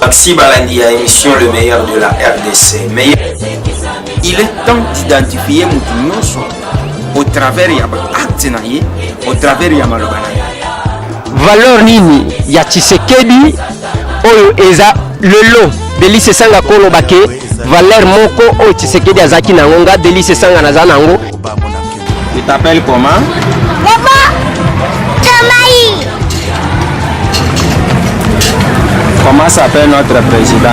Maxi Balandi à émission Le meilleur de la RDC. Il est temps d'identifier Moutinonso au travers de l'acte, au travers de Malobana. Valeur nini ya Tshisekedi oyo eza lelo Delice Sanga Kolo Bake valeur moko oyo Tshisekedi azaki nangonga Delice Sanga naza nango. Tu t'appelles comment? Comment s'appelle notre président?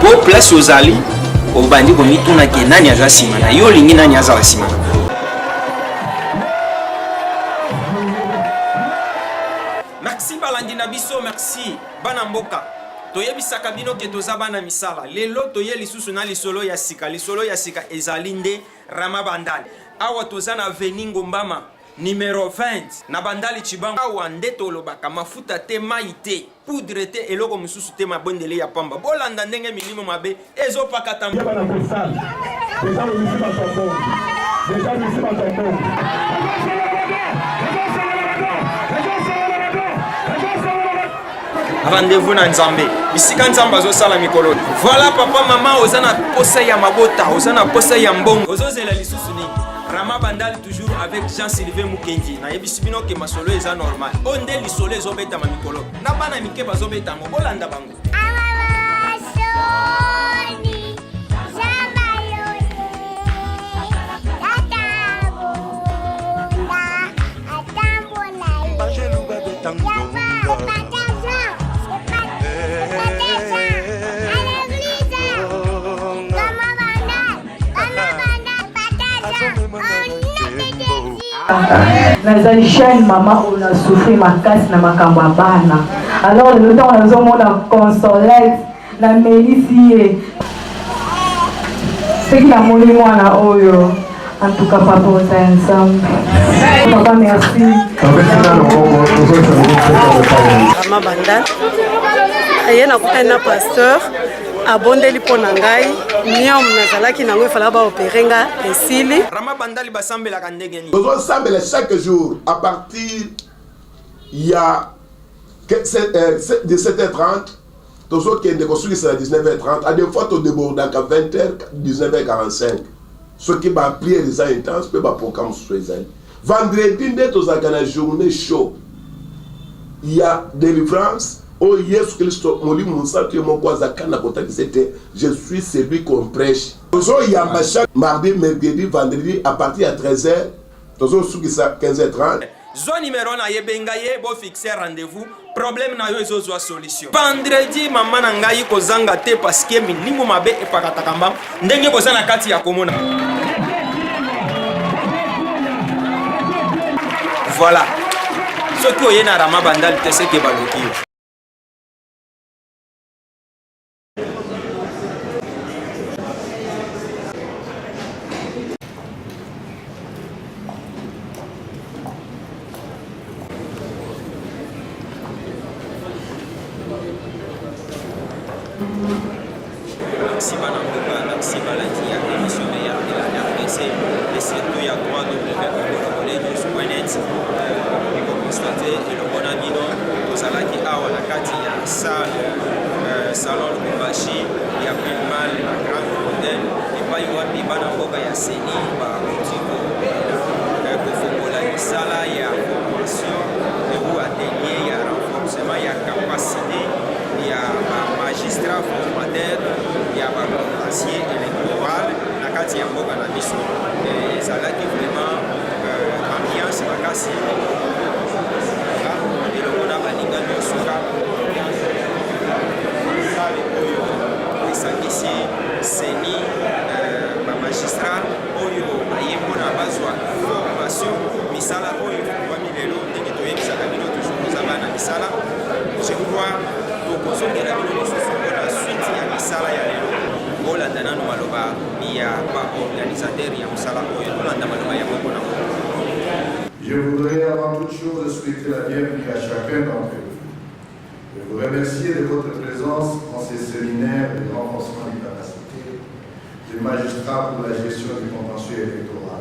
Pour place aux alliés, au bandit comme tout n'a qu'un an à Simana, yo lingina n'a à Simana. Merci Balandi Nabiso, merci Banamboka. Toye bisaka bino ke tozabana misala. Lelo toye lisusu na lisolo ya sika ezalinde Rama Bandali. Awa tozana Veningo Mbama. Numéro 20 na Bandali Chibango awa ndeto lobaka mafuta te maite poudre te eloko mususu te mabondele ya pamba bolanda ndenge milimo mabe ezopakata rendez-vous na Nzambe bisika Nzamba zo sala mikolo. Voilà papa mama ozana posa ya mabota ozana posa ya mbongo ozozela lisusu ni Rama Bandali toujours avec Jean-Sylvain Mukendi. Na yebisibino ke masolo eza normal. Onde lisolo ezobeta ma mikolo. Na bana mike bazobeta mo bolanda bango. Nazali chaîne maman on a souffert ma casse na makamba bana. Alors le temps on a zomona consolette la Mélicie. C'est qui la moni mwana oyo. En tout cas papa on est ensemble. Papa merci. Rama Bandali. Ayena kutana pasteur abondeli pona ngai nyom nazalaki nango fala ba operenga esili. Rama Bandali basambela kandenge ni. Nous sambela chaque jour à partir il y a de 7h30 toujours qui est construit c'est à 19h30 à des fois au débord à 20h 19h45 ce qui va prier les intenses peut pas programme sur les ailes. Vendredi dès aux la journée chaud il y a délivrance. Oh Jésus Christ, mon livre, mon sang, mon c'était je suis celui qu'on prêche. Aujourd'hui, il y a machin mardi, mercredi, vendredi à partir de 13h. Aujourd'hui, c'est 15h30. Zo numéro na yebenga ye bo fixer rendez-vous. Problème na yo ezo solution. Vendredi mama na ngai ko zanga te parce que minimum mabe e pakata kamba ndenge ko zana kati ya komona. Voilà. Ce qui est na Rama Bandali te ce que baloki. Merci Banamboka, merci Balandi à l'émission meilleure de la RDC et surtout il y a 3 www.news.net il faut constater et le bon ami tozalaki awa na kati ya salle salon Lubumbashi il y a plus mal la grande hôtel et pas wapi Banamboka ya seni ba kutiko kofongola misala ya formation et ou atelier ya renforcement ya capacité ya magistrat formateur ya conseiller électoral na kati ya mboka na biso ezalaki vraiment ambiance makasi elongo na baninga nyonso sale oyo esangisi seni bamagistrat oyo baye mpona bazwa formation misala oyo wami lelo ndenge toyebisaka bino toujours kozaba na misala je crois tokozongela bino lisusu mpona suite ya misala ya lelo olanda nano maloba ya baorganisateur ya mosala oyo tolanda maloba ya moko na moko. Je voudrais avant toute chose souhaiter la bienvenue à chacun d'entre vous. Je vous remercie de votre présence dans ces séminaires de renforcement des capacités des magistrats pour la gestion du contentieux électoral.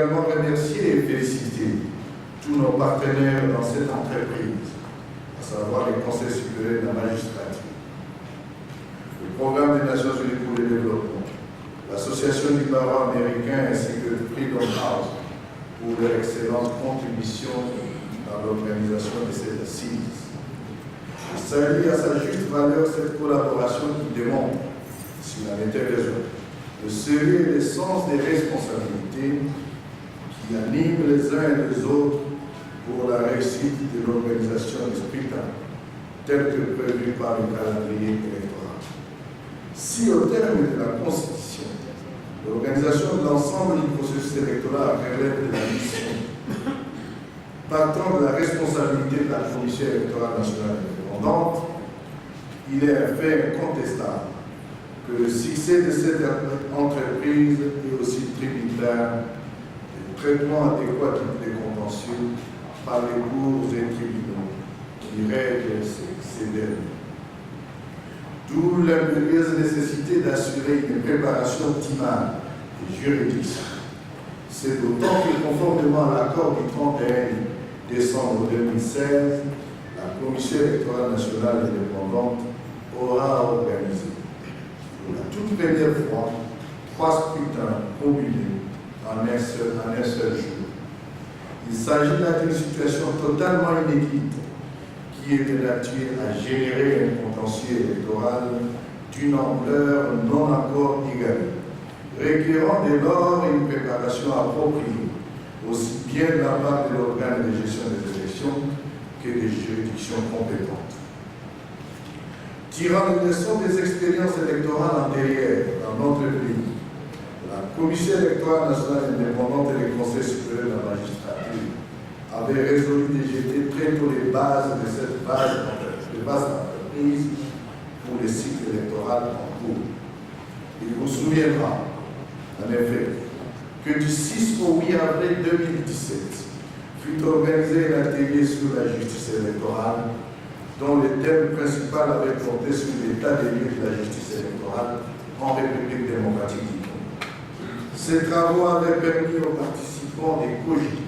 également remercier et féliciter tous nos partenaires dans cette entreprise, à savoir les conseils supérieurs de la magistrature, le programme des Nations Unies pour le développement, l'association du barreau américain ainsi que le Freedom House pour leur excellente contribution dans l'organisation de ces assises. Je salue à sa juste valeur cette collaboration qui démontre, s'il en était raison, le sérieux et le sens des responsabilités qui animent les uns et les autres pour la réussite de l'organisation du scrutin, tel que prévu par le calendrier électoral. Si au terme de la Constitution, l'organisation de l'ensemble du processus électoral relève de la mission, partant de la responsabilité de la Commission électorale nationale indépendante, il est un fait incontestable que le succès de cette entreprise est aussi tributaire du traitement adéquat des contentieux par les cours et tribunaux qui règlent ces derniers. D'où l'impérieuse nécessité d'assurer une préparation optimale des juridictions. C'est d'autant que, conformément à l'accord du 31 décembre 2016, la Commission électorale nationale indépendante aura organisé, pour la toute première fois, 3 scrutins combinés en un seul jour. Il s'agit là d'une situation totalement inédite qui est de nature à générer un contentieux électoral d'une ampleur non encore égalée, requérant dès lors une préparation appropriée, aussi bien de la part de l'organe de gestion des élections que des juridictions compétentes. Tirant les leçons des expériences électorales antérieures dans notre pays, la Commission électorale nationale indépendante et le Conseil supérieur de la magistrature avaient résolu de jeter très tôt les bases de cette base d'entreprise pour le cycle électoral en cours. Il vous souviendra, en effet, que du 6 au 8 avril 2017 fut organisé un atelier sur la justice électorale dont le thème principal avait porté sur l'état des lieux de la justice électorale en République démocratique du Congo. Ces travaux avaient permis aux participants de cogiter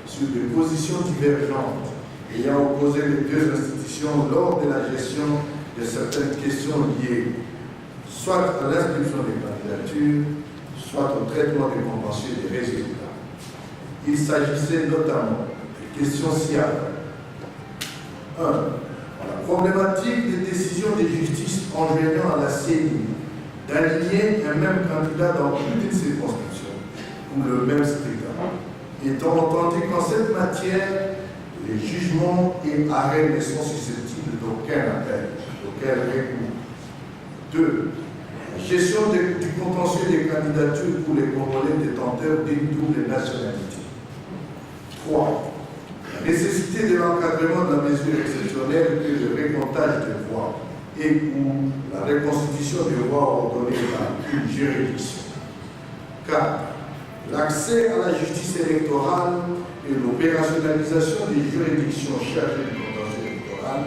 sur des positions divergentes ayant opposé les deux institutions lors de la gestion de certaines questions liées soit à l'inscription des candidatures, soit au traitement des contentieux des résultats. Il s'agissait notamment de questions ci-après. 1. La problématique des décisions de justice enjoignant à la CENI d'aligner un même candidat dans toute une circonscription pour le même scrutin, étant entendu qu'en cette matière, les jugements et arrêts ne sont susceptibles d'aucun appel, d'aucun recours. 2. La gestion du contentieux des candidatures pour les Congolais détenteurs d'une double nationalité. 3. La nécessité de l'encadrement de la mesure exceptionnelle que le récomptage des voix et ou la reconstitution des voix ordonnées par une juridiction. 4. L'accès à la justice électorale et l'opérationnalisation des juridictions chargées du contentieux électoral,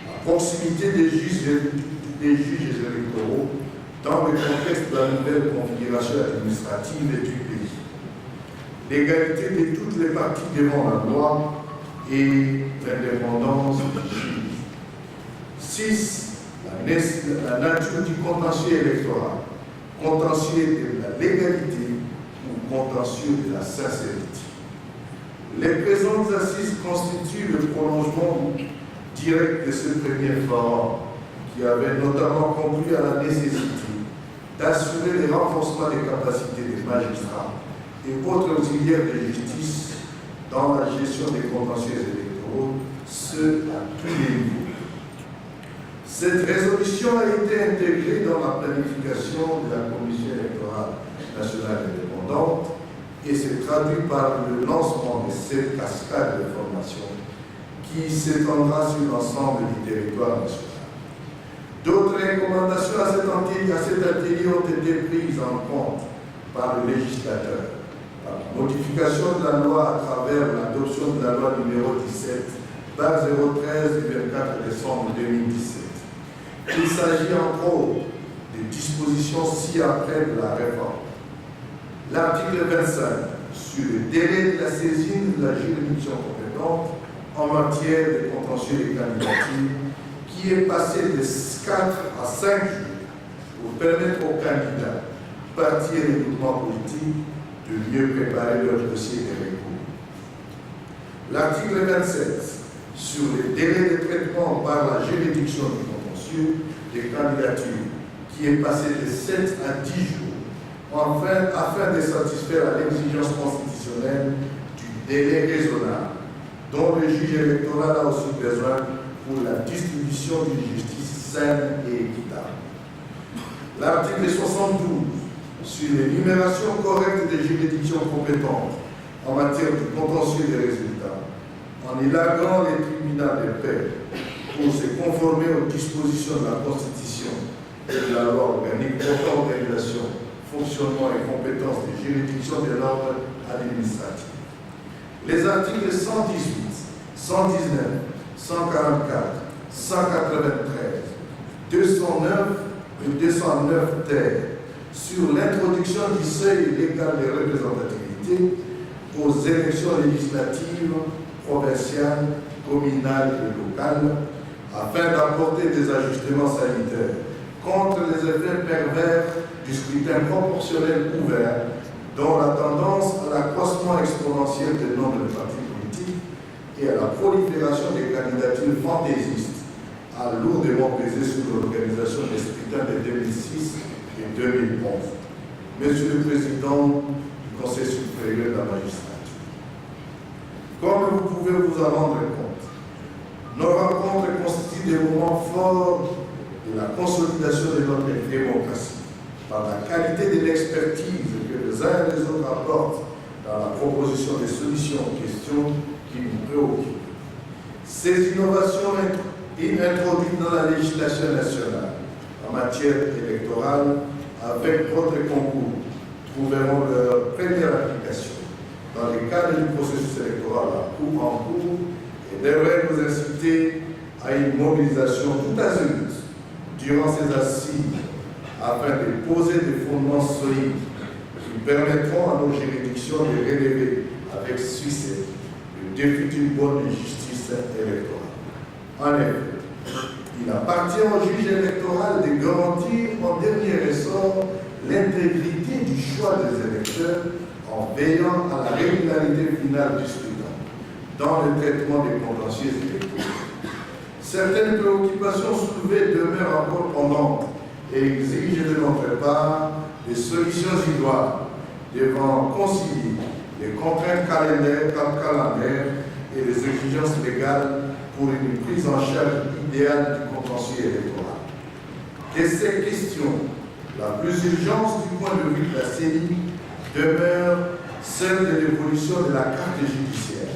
la proximité des juges électoraux dans le contexte de la nouvelle configuration administrative du pays, l'égalité de toutes les parties devant la loi et l'indépendance du juge. 6. La nature du contentieux électoral, contentieux de la légalité ou contentieux de la sincérité. Les présentes assises constituent le prolongement direct de ce premier forum qui avait notamment conduit à la nécessité d'assurer le renforcement des capacités des magistrats et autres auxiliaires de justice dans la gestion des contentieux électoraux, ce à tous les niveaux. Cette résolution a été intégrée dans la planification de la Commission électorale nationale indépendante et s'est traduite par le lancement de cette cascade de formation qui s'étendra sur l'ensemble du territoire national. D'autres recommandations à cet atelier ont été prises en compte par le législateur, par la modification de la loi à travers l'adoption de la loi numéro 17/013 du 24 décembre 2017. Il s'agit entre autres des dispositions ci-après de la réforme. L'article 25 sur le délai de la saisine de la juridiction compétente en matière de contentieux des candidatures, qui est passé de 4 à 5 jours pour permettre aux candidats, partis et les mouvements politiques, de mieux préparer leur dossier de recours. L'article 27 sur les délais de traitement par la juridiction du contentieux des candidatures, qui est passé de 7 à 10 jours, afin de satisfaire à l'exigence constitutionnelle du délai raisonnable, dont le juge électoral a aussi besoin pour la distribution d'une justice saine et équitable. L'article 72 sur l'énumération correcte des juridictions compétentes en matière de contentieux des résultats, en élaguant les tribunaux de paix pour se conformer aux dispositions de la Constitution et de la loi organique portant organisation, fonctionnement et compétences des juridictions de l'ordre administratif. Les articles 118, 119, 144, 193, 209 et 209 terres sur l'introduction du seuil légal de représentativité aux élections législatives, provinciales, communales et locales, afin d'apporter des ajustements sanitaires contre les effets pervers du scrutin proportionnel ouvert, dont la tendance à l'accroissement exponentiel du nombre de partis politiques et à la prolifération des candidatures fantaisistes a lourdement pesé sur l'organisation des scrutins de 2006 et 2011. Monsieur le Président du Conseil supérieur de la magistrature, comme vous pouvez vous en rendre compte, nos rencontres constituent des moments forts de la consolidation de notre démocratie par la qualité de l'expertise que les uns et les autres apportent dans la proposition des solutions aux questions qui nous préoccupent. Ces innovations introduites dans la législation nationale en matière électorale, avec votre concours, trouveront leur première application dans le cadre du processus électoral en cours et devraient nous inciter à une mobilisation tout azimut durant ces assises afin de poser des fondements solides qui permettront à nos juridictions de relever avec succès le défi d'une bonne justice électorale. En effet, il appartient au juge électoral de garantir en dernier ressort l'intégrité du choix des électeurs en veillant à la régularité finale du scrutin dans le traitement des contentieux électoraux. Certaines préoccupations soulevées demeurent encore pendantes et exigent de notre part des solutions idoines devant concilier les contraintes calendaires et les exigences légales pour une prise en charge idéale du contentieux électoral. De ces questions, la plus urgente du point de vue de la CENI demeure celle de l'évolution de la carte judiciaire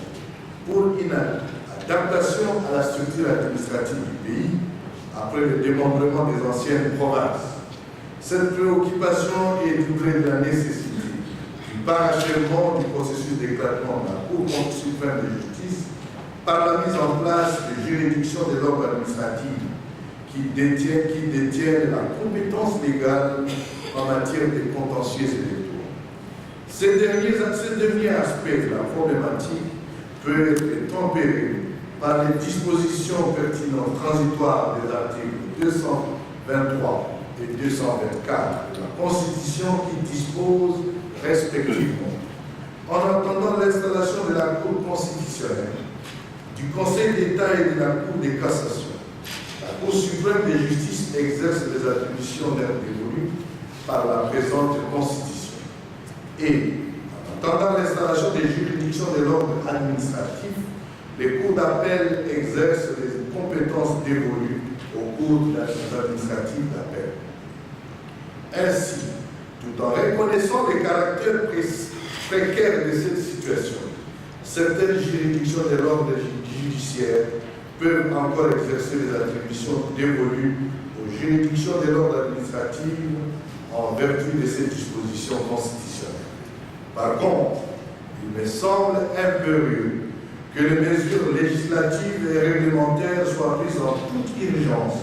pour une adaptation à la structure administrative du pays après le démembrement des anciennes provinces. Cette préoccupation est doublée de la nécessité du parachèvement du processus d'éclatement de la Cour suprême de justice par la mise en place de juridictions de l'ordre administratif qui détiennent la compétence légale en matière de contentieux électoraux. Ces derniers aspects de la problématique peuvent être tempérés par les dispositions pertinentes transitoires des articles 223 et 224 de la Constitution qui disposent respectivement, en attendant l'installation de la Cour constitutionnelle, du Conseil d'État et de la Cour de cassation, la Cour suprême de justice exerce les attributions dévolues par la présente Constitution. Et, en attendant l'installation des juridictions de l'ordre administratif, les cours d'appel exercent les compétences dévolues aux cours administratives d'appel. Ainsi, tout en reconnaissant les caractères précaires de cette situation, certaines juridictions de l'ordre judiciaire peuvent encore exercer les attributions dévolues aux juridictions de l'ordre administratif en vertu de ces dispositions constitutionnelles. Par contre, il me semble impérieux que les mesures législatives et réglementaires soient prises en toute urgence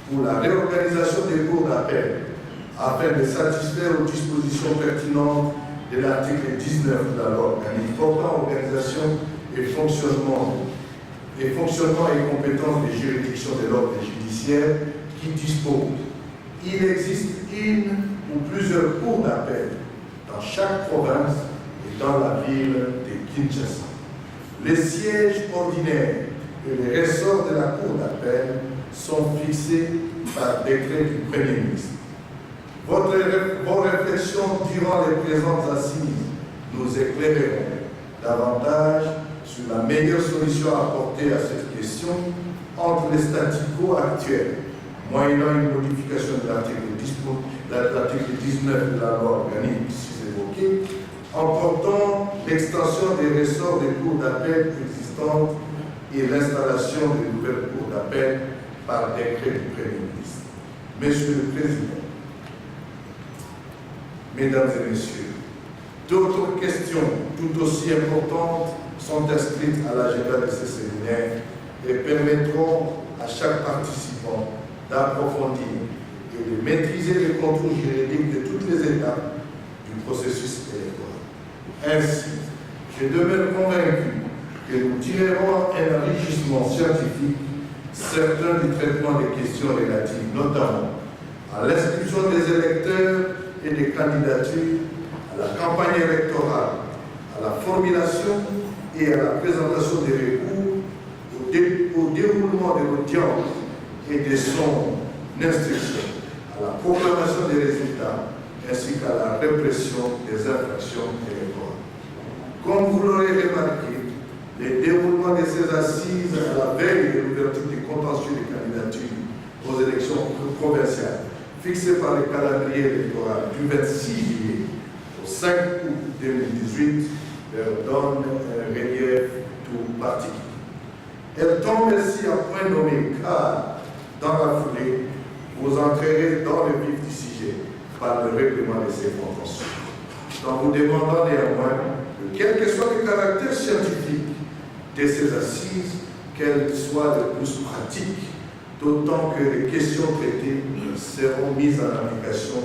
pour la réorganisation des cours d'appel afin de satisfaire aux dispositions pertinentes de l'article 19 de la loi organique portant organisation et fonctionnement et compétences des juridictions de l'ordre judiciaire qui dispose. Il existe une ou plusieurs cours d'appel dans chaque province et dans la ville de Kinshasa. Les sièges ordinaires et les ressorts de la cour d'appel sont fixés par décret du Premier ministre. Vos réflexions durant les présentes assises nous éclaireront davantage sur la meilleure solution à apporter à cette question entre les statu quo actuels, moyennant une modification de l'article 19 de la loi organique sus-évoquée, en portant l'extension des ressorts des cours d'appel existantes et l'installation de nouvelles cours d'appel par décret du Premier ministre. Monsieur le Président, Mesdames et Messieurs, d'autres questions tout aussi importantes sont inscrites à l'agenda de ce séminaire et permettront à chaque participant d'approfondir et de maîtriser les contours juridiques de toutes les étapes du processus électoral. Ainsi, je demeure convaincu que nous tirerons un enrichissement scientifique certain du traitement des questions relatives notamment à l'inscription des électeurs et des candidatures, à la campagne électorale, à la formulation et à la présentation des recours, au déroulement de l'audience et de son instruction, à la proclamation des résultats, ainsi qu'à la répression des infractions électorales. Comme vous l'aurez remarqué, le déroulement de ces assises à la veille de l'ouverture des contentieux des candidatures aux élections provinciales, fixé par le calendrier électoral du 26 juillet au 5 août 2018, leur donne un relief tout particulier. Elle tombe ainsi à point nommé car, dans la foulée, vous entrerez dans le vif du sujet par le règlement de ces contentieux, en vous demandant néanmoins que quel que soit le caractère scientifique de ces assises, qu'elles soient le plus pratiques, d'autant que les questions traitées seront mises en application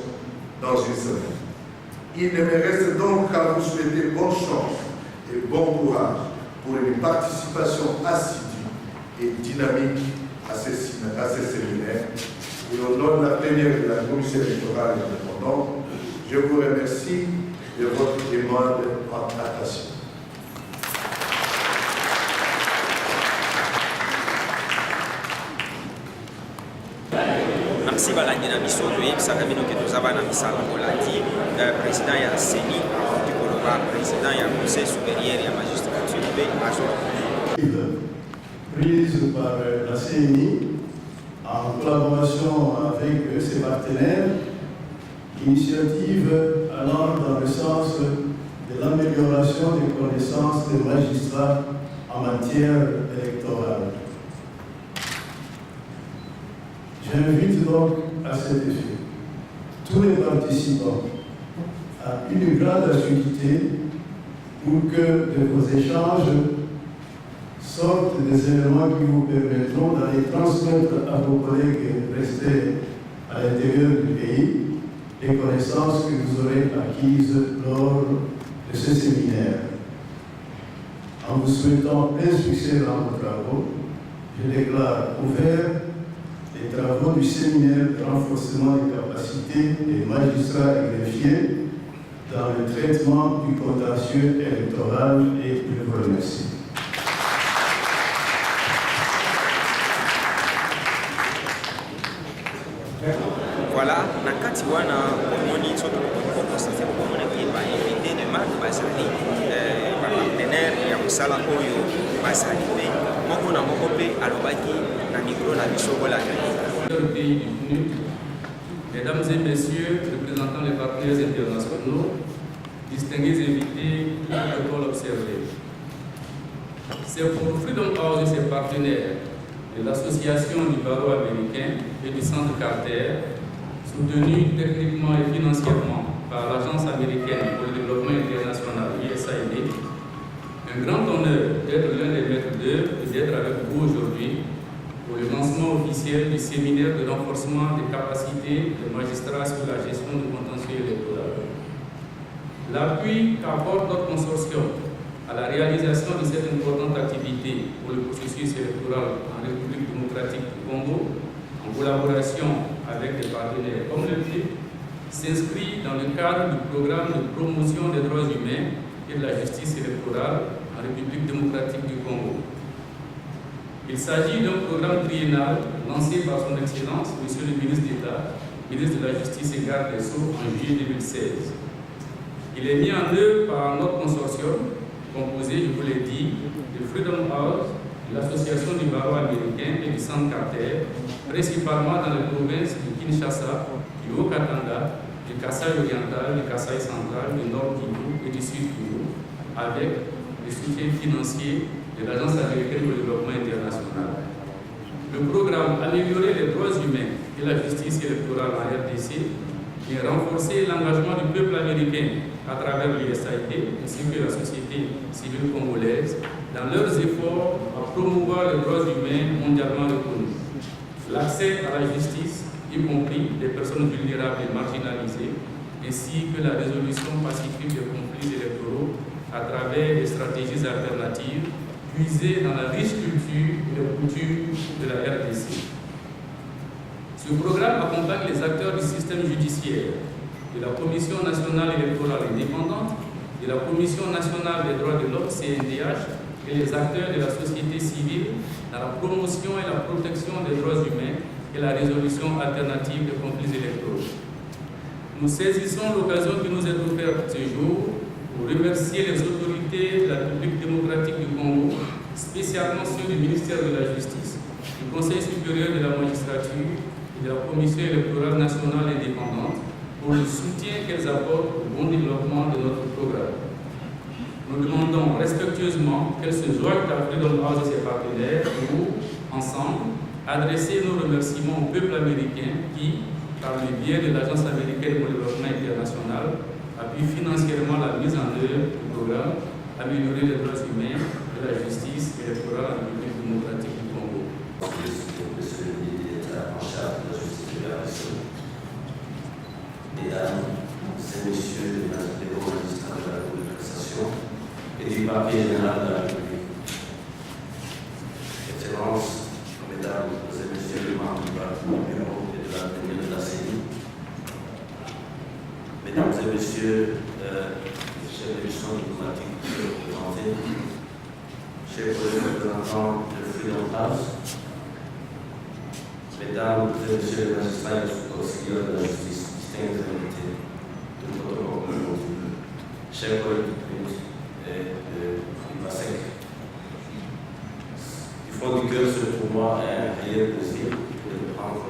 dans une semaine. Il ne me reste donc qu'à vous souhaiter bonne chance et bon courage pour une participation assidue et dynamique à ces séminaires. Et au nom de la plénière de la Commission électorale indépendante, je vous remercie de votre demande en attention. Merci balangi na biso toyebisaka bino ke tozaba na misala molandi président ya CENI du koloba président ya conseil supérieur ya magistrature mpe prise par la CENI en collaboration avec ses partenaires, initiative allant dans le sens de l'amélioration des connaissances des magistrats en matière électorale. J'invite donc à cet effet tous les participants à une grande assiduité pour que de vos échanges sortent des éléments qui vous permettront d'aller transmettre à vos collègues restés à l'intérieur du pays les connaissances que vous aurez acquises lors de ce séminaire. En vous souhaitant plein succès dans vos travaux, je déclare ouvert les travaux du séminaire de renforcement des capacités des magistrats et greffiers dans le traitement du contentieux électoral et je vous remercie. Voilà, na kati wana omoni soki okostate okomona ke bainvité de marque bazali bapartenaire ya mosala oyo bazali mpe moko na moko mpe alobaki na mikro na biso bolakani. Mesdames et messieurs, représentant les partenaires internationaux, distingués invités, protocole observé. C'est pour Freedom House et ses partenaires de l'Association du barreau américain et du Centre Carter, soutenu techniquement et financièrement par l'Agence américaine pour le développement international USAID, un grand honneur d'être l'un des maîtres d'œuvre et d'être avec vous aujourd'hui pour le lancement officiel du séminaire de renforcement des capacités des magistrats sur la gestion du contentieux électoral. L'appui qu'apporte notre consortium à la réalisation de cette importante activité pour le processus électoral en République démocratique du Congo, en collaboration avec des partenaires comme le PNUD, s'inscrit dans le cadre du programme de promotion des droits humains et de la justice électorale en République démocratique du Congo. Il s'agit d'un programme triennal lancé par son Excellence, Monsieur le ministre d'État, ministre de la Justice et Garde des Sceaux en juillet 2016. Il est mis en œuvre par notre consortium, composé, je vous l'ai dit, de Freedom House, de l'Association du barreau américain et du Centre Carter, principalement dans les provinces de Kinshasa, du Haut-Katanga, du Kasaï oriental, du Kasaï central, du Nord Kivu et du Sud Kivu, avec le soutien financier de l'Agence américaine pour le développement international. Le programme Améliorer les droits humains et la justice électorale en RDC et renforcer l'engagement du peuple américain à travers l'USAID ainsi que la société civile congolaise dans leurs efforts à promouvoir les droits humains mondialement reconnus. L'accès à la justice, y compris des personnes vulnérables et marginalisées, ainsi que la résolution pacifique des conflits électoraux à travers des stratégies alternatives puisées dans la riche culture et les coutumes de la RDC. Ce programme accompagne les acteurs du système judiciaire, de la Commission nationale électorale indépendante, de la Commission nationale des droits de l'homme, CNDH, et les acteurs de la société civile dans la promotion et la protection des droits humains et la résolution alternative des conflits électoraux. Nous saisissons l'occasion qui nous est offerte ce jour pour remercier les autorités de la République démocratique du Congo, spécialement ceux du ministère de la Justice, du Conseil supérieur de la magistrature et de la Commission électorale nationale indépendante pour le soutien qu'elles apportent au bon développement de notre programme. Nous demandons respectueusement qu'elles se joignent à Freedom House et ses partenaires pour, ensemble, adresser nos remerciements au peuple américain qui, par le biais de l'Agence américaine pour le développement international, appuie financièrement la mise en œuvre du programme Améliorer les droits humains et la justice électorale en République démocratique du Congo. Monsieur le ministre en charge de la justice et de la nation, mesdames et messieurs les magistrats de la Cour de cassation et du parquet général de la République, Excellences, mesdames et messieurs les membres du bureau et de la tenue de la CENI, mesdames et messieurs les chefs de mission diplomatique qui sont représentés, chers collègues représentants de Freedom House, mesdames et messieurs les magistrats et auxiliaires de la justice, distingués invités de notre concours, chers collègues du PNUD et de l'IPASEC, du fond du cœur, c'est pour moi un réel plaisir de prendre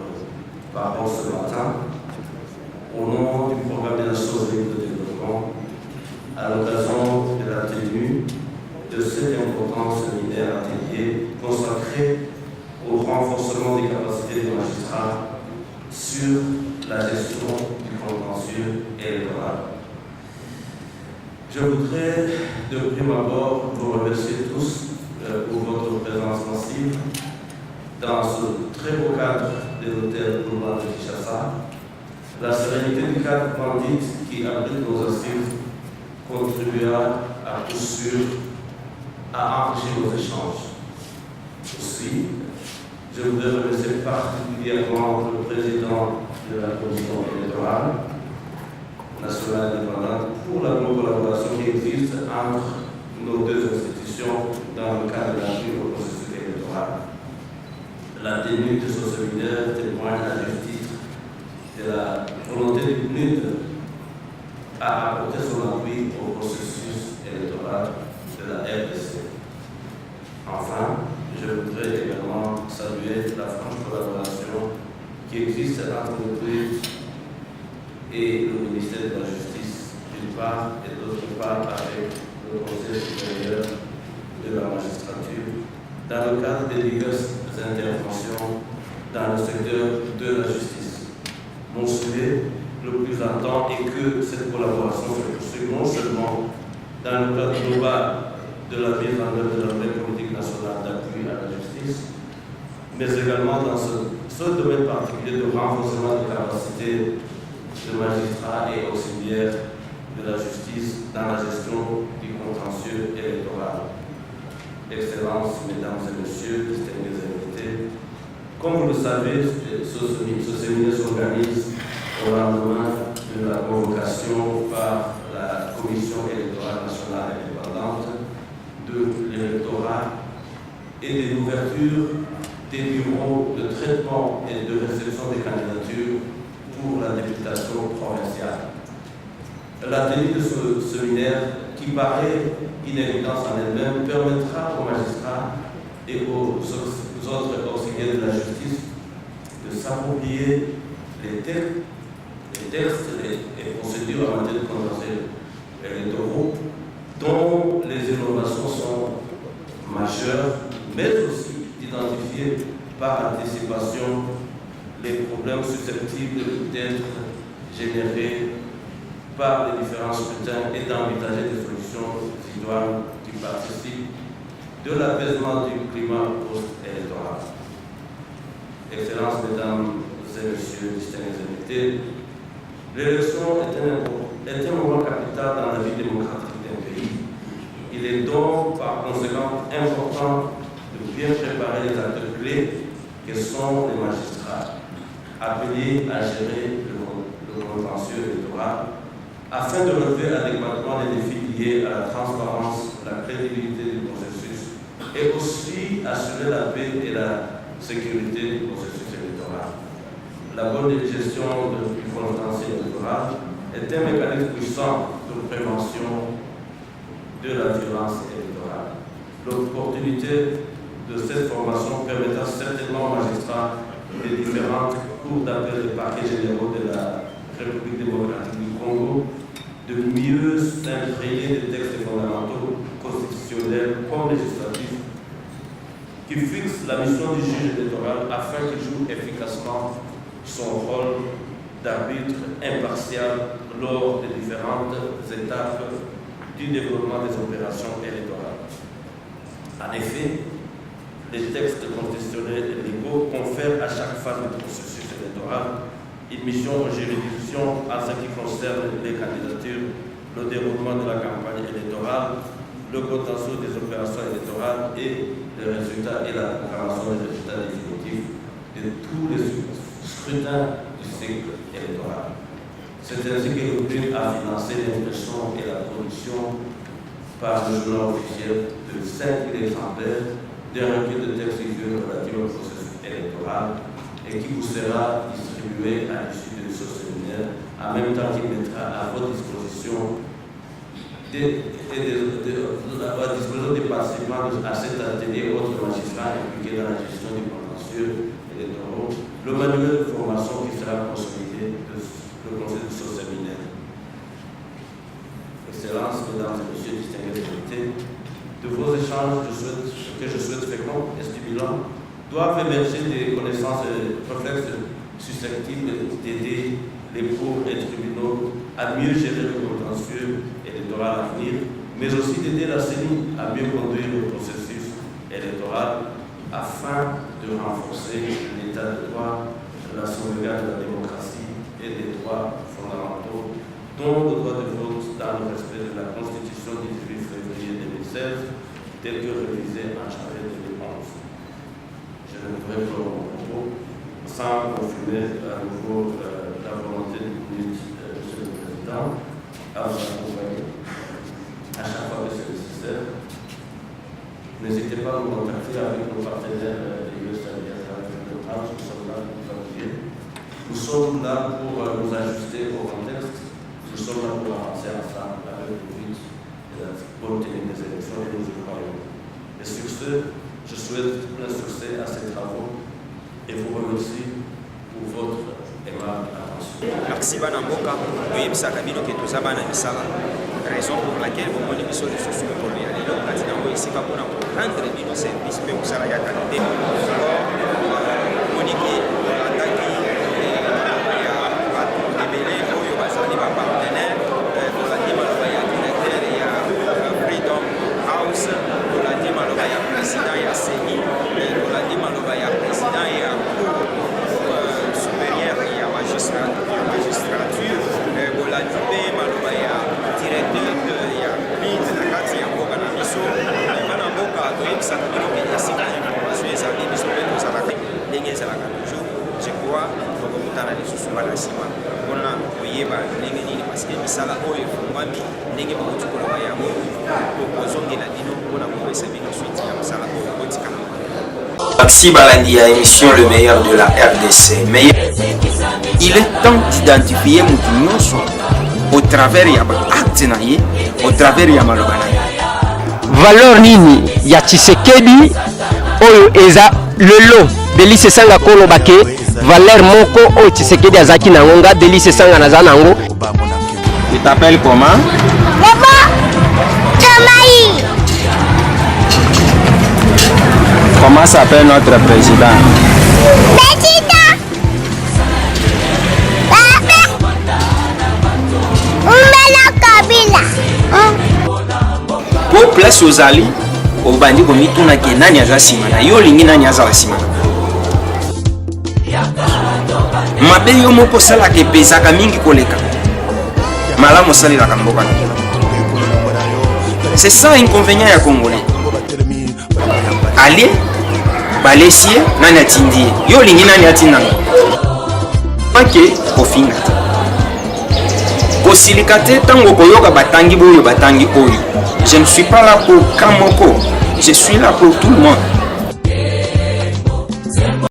parole ce matin au nom du programme des Nations Unies de développement à l'occasion de la tenue de cet important séminaire atelier consacré au renforcement des capacités des magistrats sur la gestion du contentieux électoral. Je voudrais de prime abord vous remercier tous pour votre présence massive dans ce très beau cadre de l'hôtel urbain de Kinshasa. La sérénité du cadre Bandit qui abrite nos assises contribuera à coup sûr à enrichir nos échanges. Aussi, je voudrais remercier particulièrement le président de la Commission électorale nationale indépendante pour la bonne collaboration qui existe entre nos deux institutions dans le cadre de l'appui au processus électoral. La tenue de ce séminaire témoigne à juste titre de la volonté du PNUD à apporter son appui au processus électoral de la RDC. Enfin, je voudrais également saluer la franche collaboration qui existe entre le PNUD et le ministère de la Justice, d'une part, et d'autre part avec le Conseil supérieur de la magistrature, dans le cadre des diverses interventions dans le secteur de la justice. Mon souhait le plus ardent est que cette collaboration se poursuive non seulement dans le cadre global de la mise en œuvre de la vraie politique nationale d'appui à la justice, mais également dans ce domaine particulier de renforcement des capacités de magistrats et auxiliaires de la justice dans la gestion du contentieux électoral. Excellences, Mesdames et Messieurs, distingués invités, comme vous le savez, ce séminaire s'organise au lendemain de la convocation par la Commission électorale nationale indépendante de l'électorat et de l'ouverture des bureaux de traitement et de réception des candidatures pour la députation provinciale. La tenue de ce séminaire, qui paraît une évidence en elle-même, permettra aux magistrats et aux autres auxiliaires de la justice de s'approprier les textes et procédures en matière de contentieux électoraux dont les innovations sont majeures, mais aussi d'identifier par anticipation les problèmes susceptibles d'être générés par les différents scrutins et d'envisager des solutions idoines qui participent de l'apaisement du climat post-électoral. Excellences, Mesdames et Messieurs, distingués invités, l'élection est un moment capital dans la vie démocratique d'un pays. Il est donc par conséquent important de bien préparer les acteurs clés que sont les magistrats, appelés à gérer le contentieux électoral, afin de relever adéquatement les défis liés à la transparence, la crédibilité du processus et aussi assurer la paix et la sécurité du processus électoral. La bonne gestion du contentieux électoral est un mécanisme puissant de prévention de la violence électorale. L'opportunité de cette formation permettra certainement aux magistrats des différentes cours d'appel des parquets généraux de la République démocratique du Congo de mieux s'imprégner des textes fondamentaux, constitutionnels comme législatifs, qui fixent la mission du juge électoral afin qu'il joue efficacement son rôle d'arbitre impartial lors des différentes étapes du développement des opérations électorales. En effet, les textes constitutionnels et légaux confèrent à chaque phase du processus électoral une mission aux juridictions en ce qui concerne les candidatures, le déroulement de la campagne électorale, le contentieux des opérations électorales et les résultats et la proclamation des résultats définitifs de tous les scrutins du cycle électoral. C'est ainsi que l'ONU a financé l'impression et la production par le journal officiel de 5 000 exemplaires d'un recueil de textes relatifs au processus électoral et qui vous sera distribué à l'issue de ce séminaire, en même temps qu'il mettra à votre disposition des participants à cet atelier autres magistrats impliqués dans la gestion du contentieux électoraux, le manuel de formation qui sera consolidé du conseil de ce séminaire. Excellences, Mesdames et Messieurs, distingués invités, de vos échanges que je souhaite féconds et stimulants doivent émerger des connaissances et réflexes susceptibles d'aider les cours et tribunaux à mieux gérer le contentieux électoral à venir, mais aussi d'aider la CENI à mieux conduire le processus électoral afin de renforcer l'état de droit, la sauvegarde de la démocratie et des droits fondamentaux, dont le droit de vote dans le respect de la Constitution du 18 février 2016, telle que révisée en janvier 2011. Je ne voudrais pas mon propos sans confirmer à nouveau la volonté du ministre, Monsieur le Président, à vous accompagner à chaque fois que c'est nécessaire. N'hésitez pas à nous contacter avec nos partenaires des USA, nous sommes là pour vous appuyer. Nous sommes là pour nous ajuster au contexte. Nous sommes là pour avancer ensemble avec le but de la bonne tenue des élections et nous y croyons. Et sur ce, je souhaite plein succès à ces travaux et vous remercie pour votre aimable attention. Merci bana mboka oyebisaka bino ke toza bana misala raison pour laquelle bomoni biso lisusu mikolo ya lelo kati nango esika mpona korendre bino service mpe kosala yaka te moniki olandaki ya bato ebele oyo bazali bapartenaire tolandi maloba ya directeur ya Freedom House, tolandi maloba ya président ya CENI, tolandi maloba ya président ya supérieur ya magistrature, bolandi mpe maloba ya tala lisusu bala nsima mpona koyeba ndenge nini parceke misala oyo efungwami ndenge bakotikoloba yango po kozongela bino mpona kopesa bino suite ya mosala oyo kotikana. Maxi Balandi à émission Le Meilleur de la RDC. Il est temps d'identifier Moutinyoso au travers ya acte na ye, au travers ya maloba na ye. Valeur nini ya Tshisekedi oyo eza lelo Delice Sanga koloba ke valeur moko oyo Tshisekedi azaki na ngonga Delice Sanga naza nango. Tu t'appelles comment? Comment s'appelle notre président? Pour place aux alliés, au bandi komi tuna ke nani aza simana yo lingi nani aza la simana. Mabe yo moko sala ke pesaka mingi koleka. Malamu sali la kamboka. C'est ça inconvénient ya Congolais. Allez, balesie nani atindi yo lingi nani atinda pake kofinga kosilikate tango koyoka batangi boyo batangi oyo. Je ne suis pas là pour Kamoko, je suis là pour tout le monde.